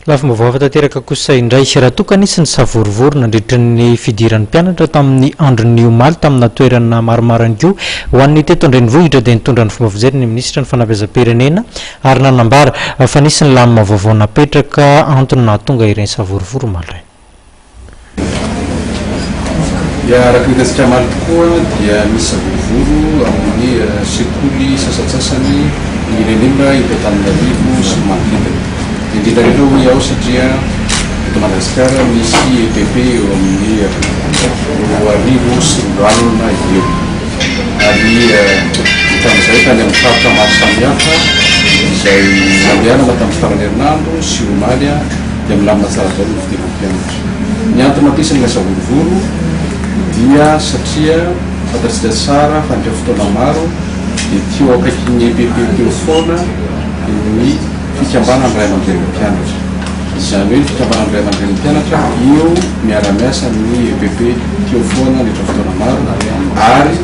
Lafa mbaovao afa-tanteraka kosa indray raha tokanisy ny savorivory nandritra ny fidiran'ny mpianatra tamin'ny andron'ny omaly tamina toerana maromaro an'io ho an'ny teto Andrenivohitra dia nitondra ny fomba fijery ny minisitra ny fanabeazam-pirenena ary nanambara fa nisy ny lamina vaovao napetraka antony nahatonga ireny savorivory omaly dia araka ny gasitra mali tokoa dia misy savorivory amin'ny sekoly sasatsasany irenena eto Antananarivo sy manodidina indrindra ireo iaho satria eto Madagasikara misy EPP eo amin'ny roarivo sy roalina eo ary tamin'izay tany amin'ny faritra maro samihafa izay nandehanana tamin'ny farany herinandro sy omaly dia milamina tsara daholo ny fidiran'ny mpianatra. Ny antony mampiasana savorivory dia satria fantatsika tsara fa andreo fotoana maro dia teo akaikin'ny EPP teo foana ny fikambanany ray aman-dren'ny mpianatra. Izany hoe ny fikambanany ray aman-dren'ny mpianatra io miara-miasa amin'ny EPP teo foana rehetra fotoana maro ary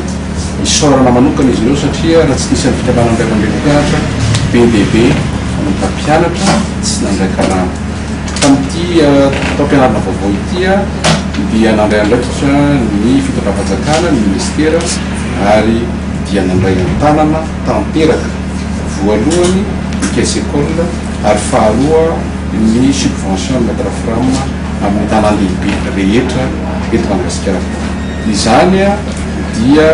isaorana manokana izy ireo satria raha tsy nisy ny fikambanany ray aman-dren'ny mpianatra be dia be manompa mpianatra tsy nandray karama. Tamin'ity taom-pianarana vaovao itya dia nandray andraikitra ny fitondram-panjakana ny ministera ary dia nandray an-tanana tanteraka voalohany caisse école ary faharoa ny subvention maître fram amin'ny tanàn-dehibe rehetra eto Madagasikara. Izany dia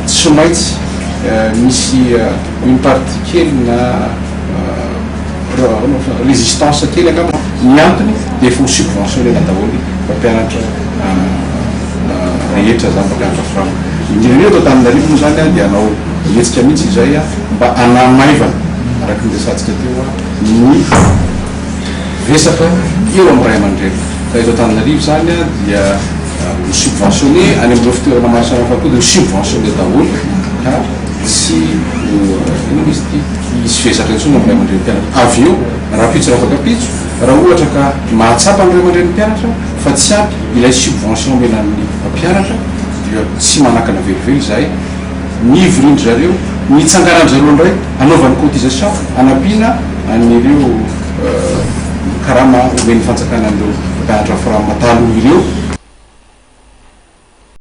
tsy maintsy misy une partie kely na résistance kely angamba ny antony dia fo subventionné daholo mpampianatra rehetra zany mpampianatra fram indrindra eto Antananarivo moa zany dia anao hetsika mihitsy izay mba anamaivana araka ny resantsika teo ny resaka eo amin'ny ray aman-dreny fa eto Antananarivo zany dia subventionné any amin'ireo fitoerana maro samihafa koa dia subventionné daholo ka tsy ino izy ty isy vesatra intsony amin'ny ray aman-dreny mpianatra. Avy eo raha pitso raha afaka pitso raha ohatra ka mahatsapa ny ray aman-dreny mpianatra fa tsy ampy ilay subvention menan'ny mpianatra dia tsy manakana velively zay mivorindry zareo mitsanganany zareo indray anaovan'ny cotisation anampiana an'ireo karama omen'ny fanjakana an'ireo mpianatra fram taloha ireo